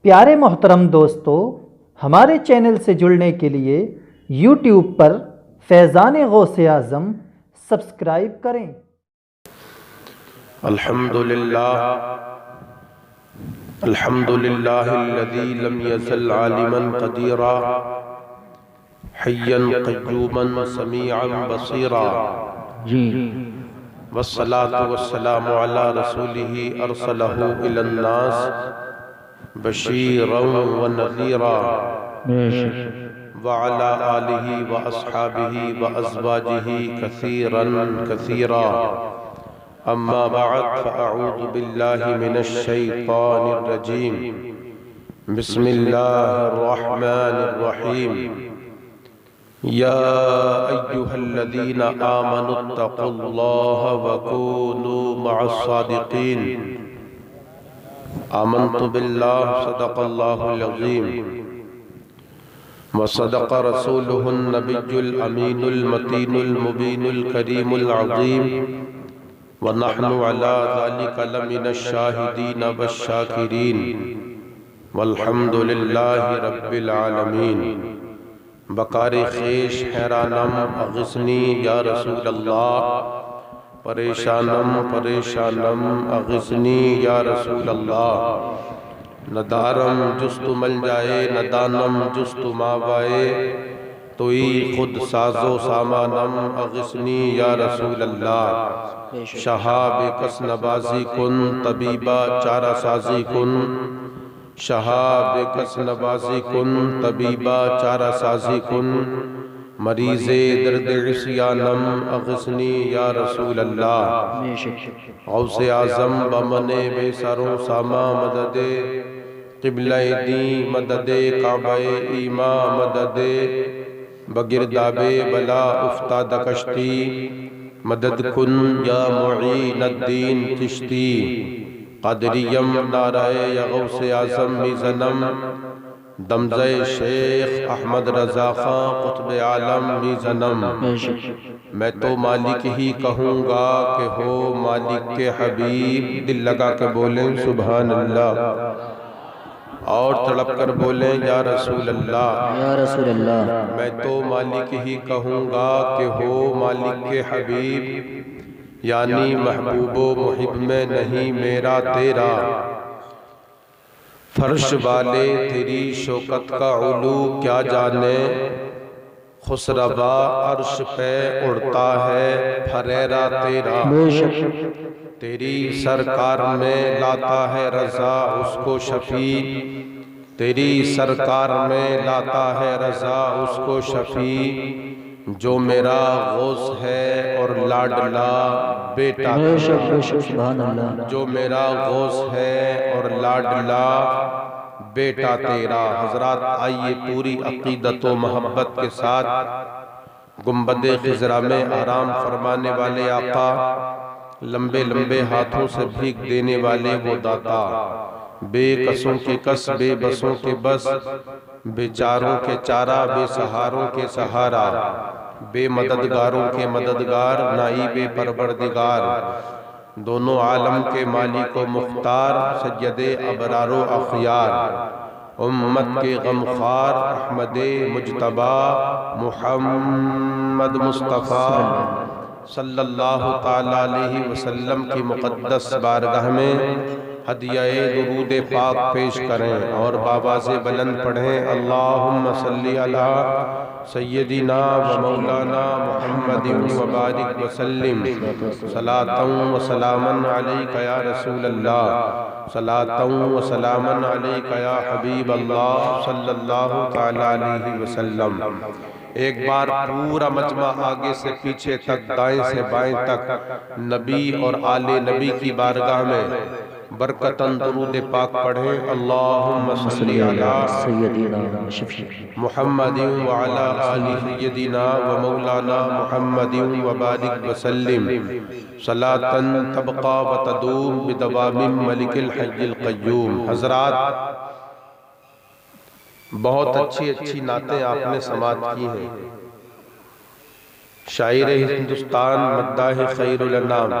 प्यारे मोहतरम दोस्तों, हमारे चैनल से जुड़ने के लिए यूट्यूब पर फैज़ान गौसे आज़म सब्सक्राइब करें। अल्हम्दुलिल्लाह अल्हम्दुलिल्लाहिल्लज़ी लम यज़ल आलिमन क़दीरा हय्यन क़य्यूमन समीअन बसीरा वस्सलातु वस्सलामु अला रसूलिही अरसलहू इलन्नास बशीरन व नज़ीरा व अला आलिही व अस्हाबिही व अज़वाजिही कसीरन कसीरा। अम्मा बअद फ़अऊज़ु बिल्लाहि मिनश शैतानिर रजीम। बिस्मिल्लाहिर रहमानिर रहीम। या अय्युहल्लज़ीना आमनुत्तक़ुल्लाह व कूनू मअस्सादिक़ीन। आमन्तु बिल्लाह सदक़ल्लाहुल अज़ीम व सदक़ रसूलुहुन नबियुल अमीनुल मतीनुल मुबीनुल करीमुल अज़ीम व नहनु अला ज़ालिका लमिनश शाहिदीन वश्शाकिरीन वल्हम्दुलिल्लाहि रब्बिल आलमीन। बकारी ख़ेश हैरानम अग़िस्नी या रसूल अल्लाह, परेशानम परेशानम अग़िस्नी या रसूल अल्लाह। नदारम जुस्तु मल जाए नदानम जुस्तु मावाए, तोई खुद साजो सामानम अग़िस्नी या रसूल अल्लाह। शहाब कस नवाज़ी कुन तबीबा चारा साजी कुन, शहाब कस नवाज़ी कुन तबीबा चारा साजी कुन। मरीज़े दर्द इस्यानम अग़िस्नी या रसूल अल्लाह। गौसे आज़म बमने बेसरों सामा मददे, क़िबला दी मददे काबे ईमा मददे। बगिरदाबे बला उफ्ताद कश्ती, मदद कुन या मुईनुद्दीन चिश्ती। क़ादिरियम नाराए या गौसे आज़म मीज़नम, दमज़े शेख अहमद रज़ा ख़ां क़ुत्ब आलम मीज़नम। मैं तो मालिक ही कहूँगा कि हो मालिक के हबीब। दिल लगा के बोलें सुभान अल्लाह, और तड़प कर बोलें या रसूल अल्लाह या रसूल अल्लाह। मैं तो मालिक ही कहूँगा कि हो मालिक के हबीब, यानी महबूबो मुहिब में नहीं मेरा तेरा। फर्श वाले तेरी शौकत का उलू क्या जाने, खुसरवा अर्श पे उड़ता है फरेरा तेरा। तेरी सरकार में लाता है रज़ा उसको शफी, तेरी सरकार में लाता है रज़ा उसको शफी। जो मेरा गौस है और लाडला बेटा तेरा, जो मेरा गौस है और लाडला बेटा तेरा। हजरात आइए पूरी अकीदत व मोहब्बत के साथ गुंबदे खिज़रा में आराम फरमाने वाले आका, लंबे लंबे हाथों से भीख देने वाले वो दाता, बेकसों के कस बेबसों के बस, बेचारों के चारा बेसहारों के सहारा, बेमददगारों के मददगार नाइबे परवरदिगार। दोनों आलम के मालिक व मुख्तार, सैयदे अबरारो अखयार, उम्मत के गमखार अहमदे मुजतबा मुहम्मद मुस्तफ़ा सल्लल्लाहु ताला अलैहि वसल्लम की मुक़द्दस बारगाह में हदिया-ए दुरूद पाक पेश करें और बाबा से बुलंद पढ़ें। अल्लाहुम्मा सल्ली अला सय्यदिना व मौलाना मुहम्मदिन व बारिक व सल्लिम। सलातन व सलामन अलैका या रसूल अल्लाह, सलातन व सलामन अलैका या हबीब अल्लाह सल्लल्लाहु ताला अलैहि वसल्लम। एक बार पूरा मजमा आगे से पीछे तक, दाएं से बाएं तक नबी और आले नबी की बारगाह में बरकतन दुरूद पाक पढ़ें। अल्लाहुम्मा सल्ली अला मुहम्मदिन व अला आलि सय्यदिना व मौलाना मुहम्मदिन व बारिक व सल्लिम। सलातन तबका व तदूम बिदवामिम मलिकिल हय्यिल क़य्यूम। हज़रात, बहुत अच्छी अच्छी नातें आपने समात की हैं। शायर हिंदुस्तान मद्दाह खैरुल अनाम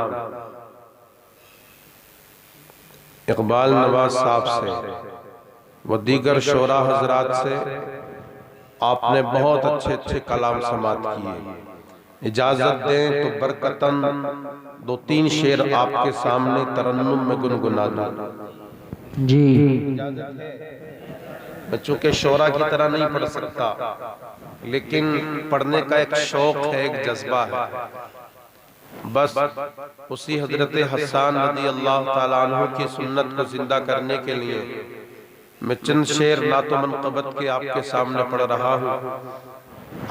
इकबाल नवाज साहब से व दीगर शोरा हजरात से आपने बहुत अच्छे अच्छे कलाम समात किए। इजाजत दें तो बरकतन 2-3 शेर आपके सामने तरन्नुम में गुनगुना दूं जी। मैं चूंकि शोरा की तरह नहीं पढ़ सकता, लेकिन पढ़ने का एक शौक है, एक जज्बा है। बस उसी हजरत हसन रज़ी अल्लाह ताला अन्हु की सुन्नत को जिंदा करने के लिए मैं चंद शेर नातो मनक़बत के आपके सामने पढ़ रहा हूँ।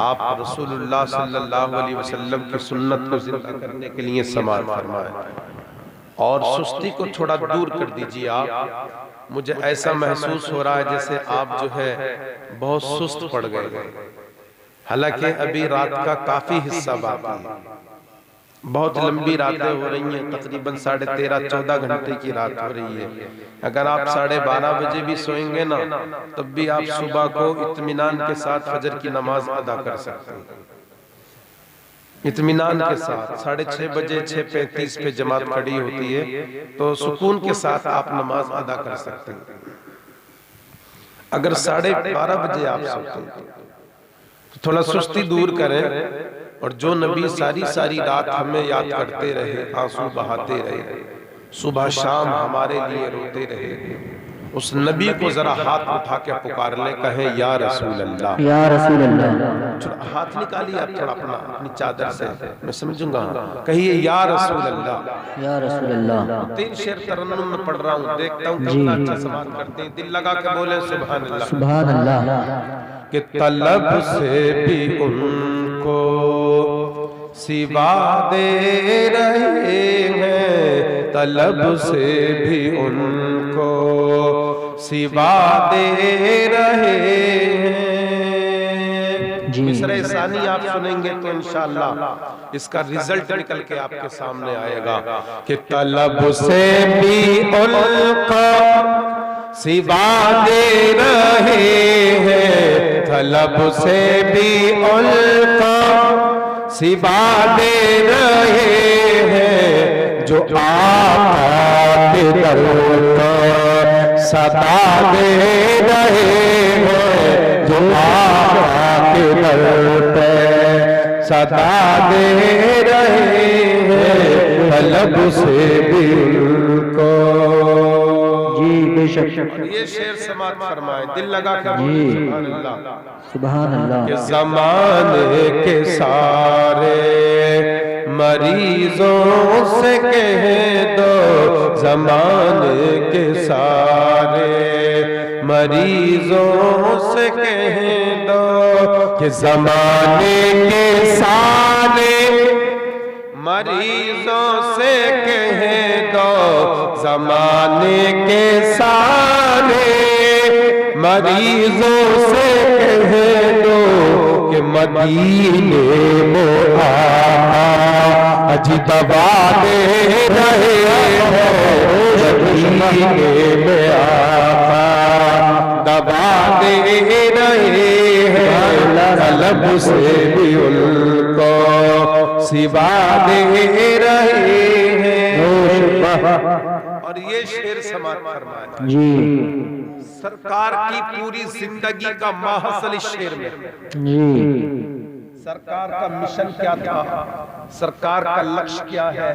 आप रसूलुल्लाह सल्लल्लाहु अलैहि वसल्लम की सुन्नत को जिंदा करने के लिए समाअत फरमाएं और सुस्ती को थोड़ा दूर कर दीजिए। आप मुझे ऐसा महसूस हो रहा है जैसे आप जो है बहुत सुस्त पड़ गए, हालांकि अभी रात का काफी हिस्सा बाकी है। बहुत लंबी रातें हो रही हैं, तकरीबन 13.5-14 घंटे की रात हो रही है। अगर आप 12:30 बजे भी सोएंगे ना, तब भी आप सुबह को इत्मीनान के साथ फजर की नमाज अदा कर सकते हैं। इत्मीनान के साथ 6:30 बजे 6:35 पे जमात खड़ी होती है, तो सुकून के साथ आप नमाज अदा कर सकते हैं। अगर 12:30 बजे आप सोते हैं तो थोड़ा सुस्ती दूर करें, और जो नबी सारी सारी रात हमें याद करते रहे, आंसू बहाते रहे, सुबह शाम हमारे लिए रोते रहे, उस नबी को जरा हाथ उठा के पुकार ले, कहें या रसूल अल्लाह, या रसूल अल्लाह। हाथ निकालिए आप थोड़ा अपनी चादर से, मैं समझूंगा। कहिए या रसूल अल्लाह, या रसूल अल्लाह। 3 शेर तरन्नुम में पढ़ रहा हूँ, देखता हूँ कितना अच्छा समात करते हैं। दिल लगा के बोले सुभान अल्लाह, सुभान अल्लाह। कि तलब से भी उनको सिवा दे रहे हैं, तलब से भी उनको सिवा दे रहे हैं। मिसरे सानी आप सुनेंगे तो इंशाअल्लाह इसका रिजल्ट निकल के आपके सामने आएगा कि तलब से भी उनको सिवा दे रहे हैं, तलब से भी उनको सिवा दे रहे हैं, जो आका के दर पर सदा दे रहे हैं, जो आका के दर पर सदा दे रहे हैं, तलब से भी उनको। जी बेशक। ये शेर समात फरमाए, दिल लगा कर सुभान अल्लाह, सुभान अल्लाह। के ज़माने के सारे मरीजों से कह दो, ज़माने के सारे मरीजों से कह दो, कि ज़माने के सारे मरीजों से कह दो, ज़माने के सारे मरीजों से कह दो, कि मदीने में अजी दवा दे रहे हैं, मदीने में दवा दे रहे हैं, तलब से भी उनको सिवा दे रहे हैं। और ये शेर समात फरमाया जी। सरकार की पूरी जिंदगी का माहसल इस शेर में। जी। सरकार का मिशन क्या था, सरकार का लक्ष्य क्या है,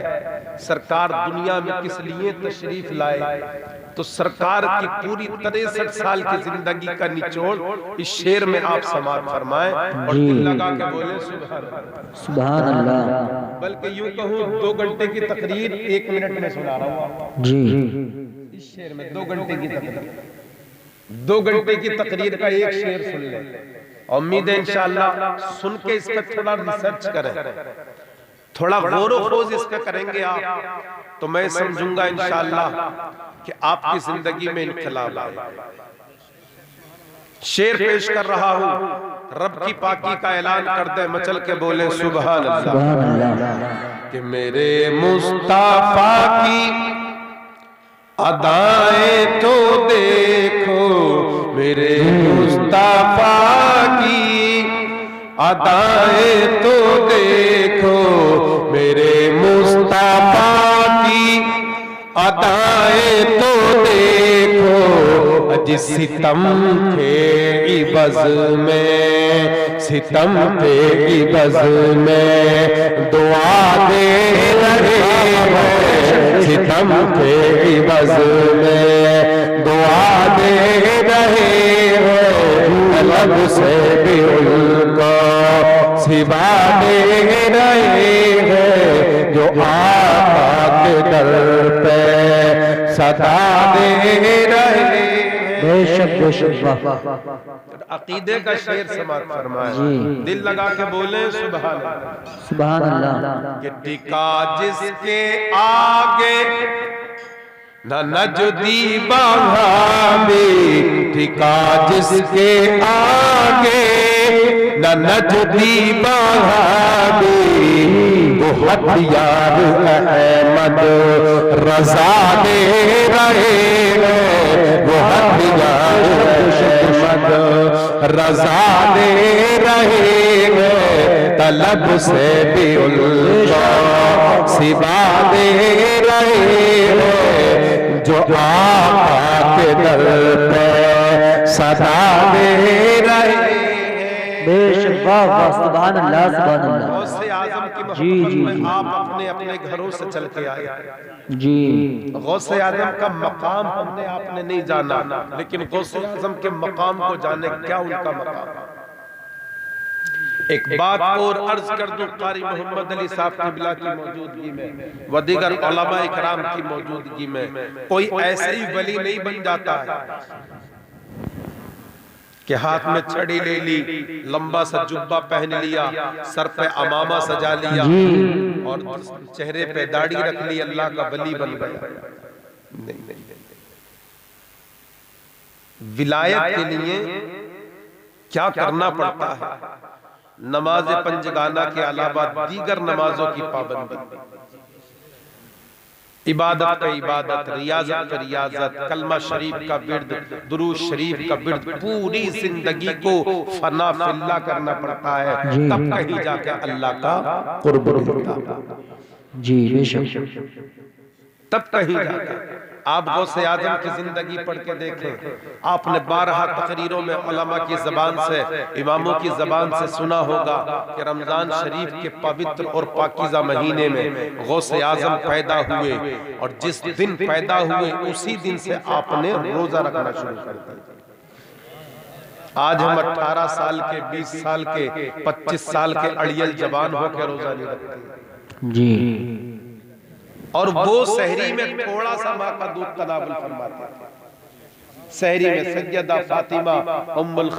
सरकार दुनिया में किस लिए तशरीफ लाए, तो सरकार की पूरी 63 साल की जिंदगी का निचोड़ इस शेर में आप समात फरमाएं और दिल लगा के बोले सुभान अल्लाह। बल्कि यूं कहूं 2 घंटे की तकरीर 1 मिनट में सुना रहा हूं जी। इस शेर में 2 घंटे की तकरीर, 2 घंटे की तकरीर का एक शेर सुन ले। उम्मीद है इंशाअल्लाह सुन के इस पर थोड़ा रिसर्च करें, थोड़ा गौर खोज इस पे करेंगे आप, तो मैं समझूंगा इंशाअल्लाह कि आपकी जिंदगी में इनकलाब आए। शेर पेश कर रहा हूं, रब की पाकी का ऐलान कर दे, मचल के बोले सुभान अल्लाह। कि मेरे मुस्ताफा की अदाएं तो देखो, मेरे मुस्ताफा की अदाएं तो देखो, मेरे मुस्ताफा की अदाएं तो देखो, जिस सितम के इवज में, सितम के इवज में दुआ दे रहे हैं, सितम के इवज में दुआ दे रहे हैं, लब से भी उनको सिवा दे रहे हैं, जो आका के दर पे सदा दे रहे। बेशक बेशक। अकीदे का शेर समाप्त फरमाया, दिल लगा के बोले सुभान अल्लाह सुभान अल्लाह। कि टिका जिसके आगे न नजदी बहाबी, टिका जिसके आगे न नजदी बहाबी, वो हथियार अहमद रजा दे रहे हैं, वो हथियार अहमद रजा दे रहे हैं, तलब से भी उनको सिवा दे रहे हैं, जो आका के दर पे सदा दे रहे हैं। बेशक। वाह वाह सुभान अल्लाह सुभान अल्लाह। गौसे आजम की जी, मोहब्बत जी, में जी। आप अपने अपने घरों से चल के आए। जी गौसे आजम का मकाम हमने आपने नहीं जाना, लेकिन गौसे आजम के मकाम को जाने क्या उनका मकाम। एक बात और अर्ज कर दूं, कारी मोहम्मद अली साहब क़िबला की मौजूदगी में व दीगर उलमा इकराम की मौजूदगी में कोई ऐसे ही वली नहीं बन जाता है कि हाथ में छड़ी ले ली, लंबा सा जुब्बा पहन लिया, सर पे अमामा सजा लिया और चेहरे पे दाढ़ी रख ली, अल्लाह का वली बन गया। नहीं नहीं, विलायत के लिए क्या करना पड़ता है? नमाज पंजगाना के अलावा दीगर नमाजों की पाबंदी, इबादत पे इबादत, रियाजत पे रियाजत, कलमा शरीफ का विर्द, दुरूद शरीफ का विर्द, पूरी जिंदगी को फना फिल्ला करना पड़ता है, तब कहीं जाके अल्लाह का कुर्ब मिलता। जी बेशक। तब कहीं जाके आप गौसे आजम की जिंदगी पढ़ के देखें, आपने 12 तकरीरों में उलमा की जबान से, इमामों की जबान से सुना होगा कि रमजान शरीफ के पवित्र और पाकीज़ा महीने में गौसे आजम पैदा हुए और जिस दिन पैदा हुए उसी दिन से आपने रोजा रखना शुरू कर दिया। आज हम 18 साल के, 20 साल के, 25 साल के अड़ियल जवान होकर रोजा नहीं रखते जी, और वो सहरी में थोड़ा सा माँ का दूध तनावुल फरमाते थे। सहरी में सैयदा फातिमा उम्मुल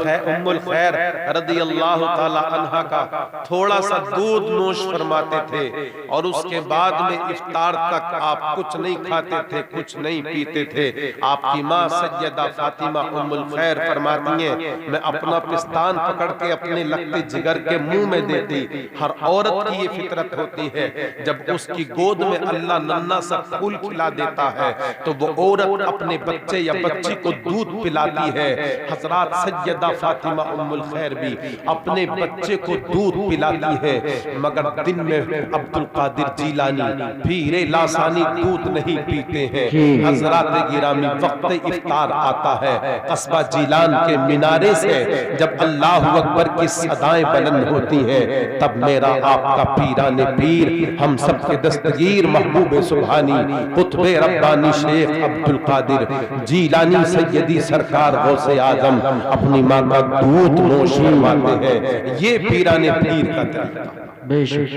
खैर रदियल्लाहु ताला अन्हा का थोड़ा सा दूध नोश फरमाते थे और उसके बाद में इफ्तार तक आप कुछ नहीं खाते थे, कुछ नहीं पीते थे। आपकी माँ सैयदा फातिमा उम्मुल खैर फरमाती हैं, मैं अपना पिस्तान पकड़ के अपने लगते जिगर के मुंह में देती। हर औरत की ये फितरत होती है, जब उसकी गोद में अल्लाह नन्ना सा फूल खिला देता है तो वो औरत अपने बच्चे या बच्ची को दूध पिलाती है। हजरात सैयदा फातिमा उम्मुल खैर भी अपने बच्चे को दूध पिलाती है, मगर दिन में अब्दुल कादिर जीलानी पीरे लासानी दूध नहीं पीते हैं। हजरात गिरामी वक्त इफ्तार आता है, कस्बा जीलान के मिनारे से जब अल्लाह अकबर की सदाएं बुलंद होती हैं, तब मेरा आपका पीराने पीर, हम सबके दस्तगीर महबूब सुभानी कुतुबे रब्बानी शेख अब्दुल कादिर जीलानी सैयदी सरकार गौसे आजम अपनी मां का दूध नोश फरमाते हैं। ये पीराने पीर का तरीका। बेशक।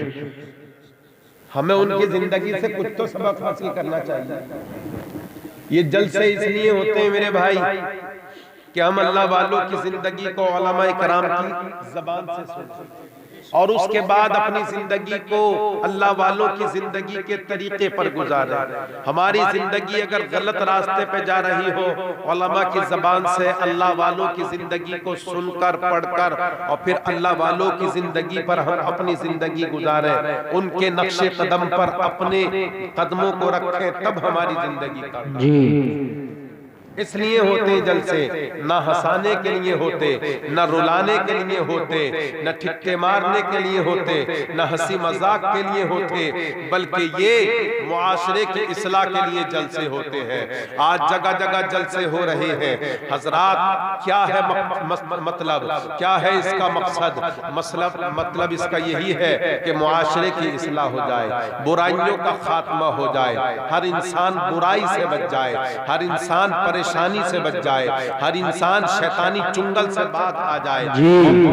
हमें उनकी जिंदगी से कुछ तो सबक हासिल करना चाहिए। ये जलसे इसलिए होते हैं मेरे भाई कि हम अल्लाह वालों की जिंदगी को उलमा कराम की जबान से सुनते और उसके बाद अपनी जिंदगी को अल्लाह वालों की जिंदगी के तरीके पर गुजारे। हमारी जिंदगी अगर गलत रास्ते पे जा रही हो, उलमा की जबान से अल्लाह वालों की जिंदगी को सुनकर पढ़कर और फिर अल्लाह वालों की जिंदगी पर हम अपनी जिंदगी गुजारे, उनके नक्शे कदम पर अपने कदमों को रखें, तब हमारी जिंदगी का जी इसलिए होते जलसे, ना हंसाने के लिए होते, न रुलाने के लिए होते, न ठिट्ठे मारने के लिए होते, न हंसी मजाक के लिए होते, बल्कि ये मुआशरे की इस्लाह के लिए जलसे होते हैं। आज जगह जगह जलसे हो रहे हैं। हजरात, क्या है मतलब, क्या है इसका मकसद? मतलब इसका यही है कि मुआशरे की इस्लाह हो जाए, बुराइयों का खात्मा हो जाए, हर इंसान बुराई से बच जाए, हर इंसान परेशानी से बच जाए, हर इंसान शैतानी चुंगल से बात आ जाए,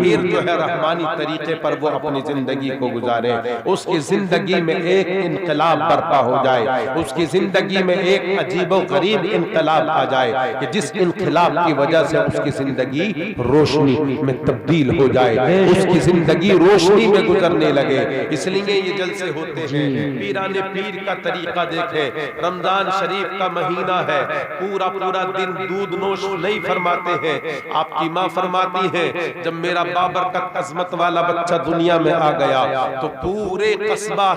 फिर जो है रहमानी तरीके पर वो अपनी जिंदगी को गुजारे, उसकी जिंदगी में एक इनकलाब बर्पा हो जाए, उसकी जिंदगी में एक अजीबो गरीब इनकलाब आ जाए कि जिस इनकलाब की वजह से उसकी जिंदगी रोशनी में तब्दील हो जाए, उसकी जिंदगी रोशनी में गुजरने लगे। इसलिए ये जलसे होते हैं। पीराने पीर का तरीका देखे, रमजान शरीफ का महीना है, पूरा पूरा दिन दूध नोश नहीं फरमाते हैं। आपकी माँ फरमाती है, जब मेरा बाबरकत अजमत वाला बच्चा दुनिया में आ गया तो पूरे कस्बा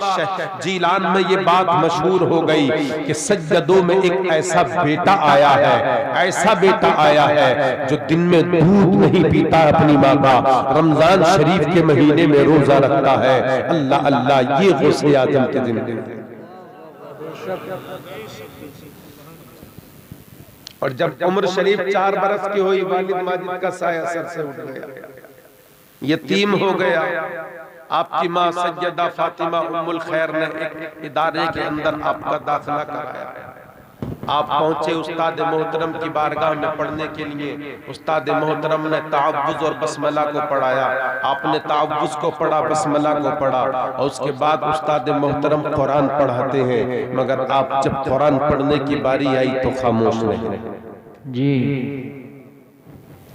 जीलान में ये बात मशहूर हो गई कि सज्जदों में एक ऐसा बेटा आया है, ऐसा बेटा आया है जो दिन में दूध नहीं पीता अपनी माँ का, रमजान शरीफ के महीने में रोजा रखता है। अल्लाह अल्लाह, ये गौसे आजम की जिंदगी। और जब उम्र शरीफ 4 बरस की हुई, वालिद माजिद का साया सर से उठ गया, यतीम हो गया। आपकी माँ सैयदा फातिमा उम्मुल खैर ने एक इदारे के अंदर आपका दाखिला कराया। आप पहुंचे उस्ताद मोहतरम की बारगाह में पढ़ने के लिए। उस्ताद मोहतरम ने तावुज़ और बसमला को पढ़ाया। आपने तावुज़ को पढ़ा, बसमला को पढ़ा, और उसके बाद उस्ताद मोहतरम कुरान पढ़ाते हैं, मगर आप जब कुरान पढ़ने की बारी आई तो खामोश रहे। जी,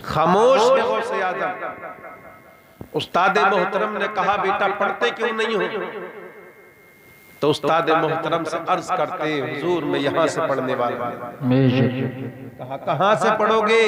खामोश है गौसे आज़म। उस्ताद मोहतरम ने कहा, बेटा पढ़ते क्यों नहीं हो? तो उस्ताद मोहतरम से अर्ज करते, हुजूर मैं यहाँ से पढ़ने वाला हूँ। कहा, कहाँ से पढ़ोगे?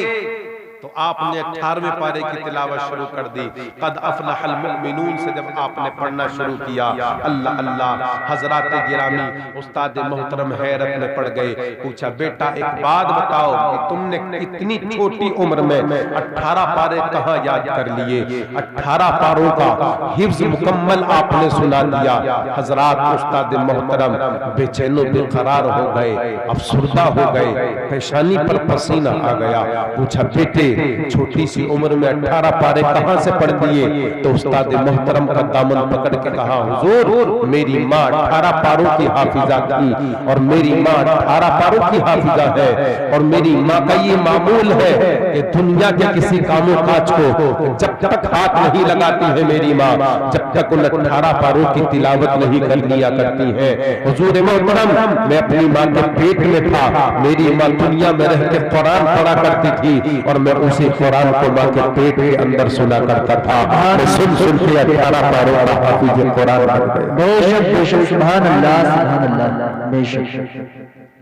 तो आपने 18वें पारे की तिलावत शुरू कर दी। कद अफलहल मुमिनून से जब आपने पढ़ना शुरू किया, अल्लाह अल्लाह, हजरात गिरामी, उस्ताद मोहतरम हैरत में पड़ गए। पूछा, बेटा एक बात बताओ कि तुमने इतनी छोटी उम्र में 18 पारे कहाँ याद कर लिए? 18 पारों का हिफ्ज मुकम्मल आपने सुना दिया। हजरात, उस्ताद मोहतरम बेचैनो बेकरार हो गए, अफसुर्दा हो गए, पेशानी पर पसीना आ गया। पूछा, बेटे छोटी सी उम्र में 18 पारे कहां से पढ़ दिए? तो उस्ताद मोहतरम का दामन पकड़ के कहा, हुजूर मेरी माँ 18 पारों की हाफिजा थी, और मेरी माँ 18 पारों की हाफिजा है, और मेरी माँ का ये मामूल है कि दुनिया के किसी कामों काज को जब तक हाथ नहीं लगाती है मेरी माँ, जब तक उन 18 पारों की तिलावत नहीं कर लिया करती है। हुजूर मोहतरम, मैं अपनी माँ के पेट में था, मेरी माँ दुनिया में रह के कुरान पढ़ा करती थी, और मैं उसी कुरान को माँ के पेट के अंदर सुना करता था। मैं सुन के 18 पारों का हाफिज कुरान बन गया। बेशक बेशक, सुभान अल्लाह सुभान अल्लाह। बेशक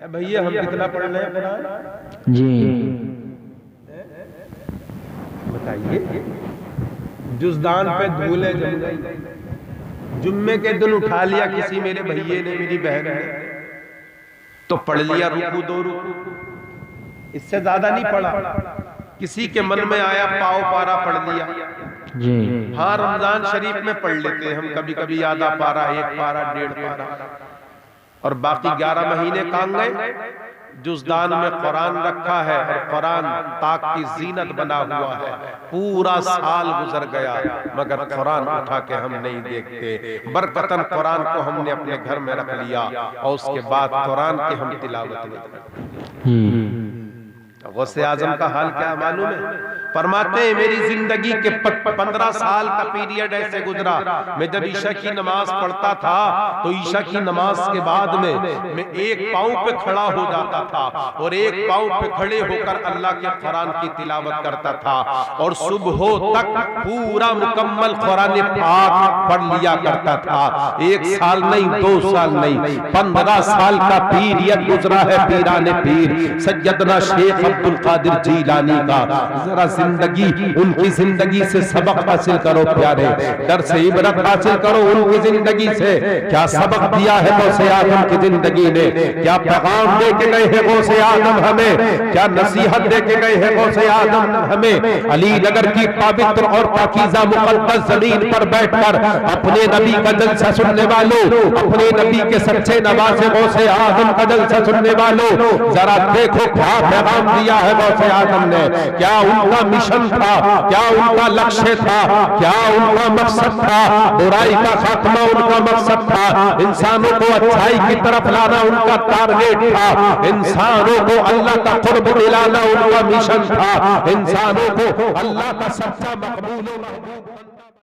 भैया, हम कितना पढ़ रहे हैं कुरान? जी बताइए। जुज़दान पे धूले जम गई, जुम्मे के दिन उठा लिया किसी मेरे भैये ने, मेरी बहन ने, तो पढ़ लिया रुकू 2 रुकू, इससे ज्यादा नहीं पढ़ा। किसी के मन में आया पाव पारा पढ़ लिया। जी, हाँ, रमजान शरीफ में पढ़ लेते हैं हम कभी कभी आधा पारा, 1 पारा, 1.5 पारा, और बाकी 11 महीने काम गए। जुज़दान में कुरान रखा है, और कुरान ताक की जीनत बना हुआ है। पूरा साल गुजर गया, मगर कुरान उठा के हम नहीं देखते। बरकतन कुरान को हमने अपने घर में रख लिया, और उसके बाद कुरान की हम तिलावत नहीं करते। गौसे आजम का हाल क्या मालूम है? फरमाते हैं, मेरी जिंदगी के 15 साल का पीरियड ऐसे गुजरा। मैं जब ईशा की नमाज पढ़ता था तो ईशा की नमाज के बाद में मैं एक पांव पे खड़ा हो जाता था, और एक पांव पे खड़े होकर अल्लाह के कुरान की तिलावत करता था, और सुबह तक पूरा मुकम्मल कुरान पाक पढ़ लिया करता था। 1 साल नहीं, 2 साल नहीं, 15 साल का पीरियड गुजरा है पीराने पीर सैयदना शेख अब्दुल कादिर जीलानी का। जरा जिंदगी, उनकी जिंदगी से सबक हासिल करो प्यारे, डर से इबरत हासिल करो उनकी जिंदगी से। क्या सबक दिया है गौसे आजम की जिंदगी ने, क्या पैगाम दे के गए हैं गौसे आजम हमें, क्या नसीहत दे के गए हैं गौसे आजम हमें। अली नगर की पवित्र और पाकीज़ा मुकद्दस जमीन पर बैठकर अपने नबी का जलसा सुनने वालों, अपने नबी के सच्चे नवासे गौसे आजम का जलसा सुनने वालों, जरा देखो क्या पैगाम दिया है गौसे आजम ने। क्या उनका मिशन था, क्या उनका लक्ष्य था, क्या उनका मकसद था। बुराई का खात्मा उनका मकसद था, इंसानों को अच्छाई की तरफ लाना उनका टारगेट था, इंसानों को अल्लाह का कुर्ब दिलाना उनका मिशन था, इंसानों को अल्लाह का सच्चा मकबूल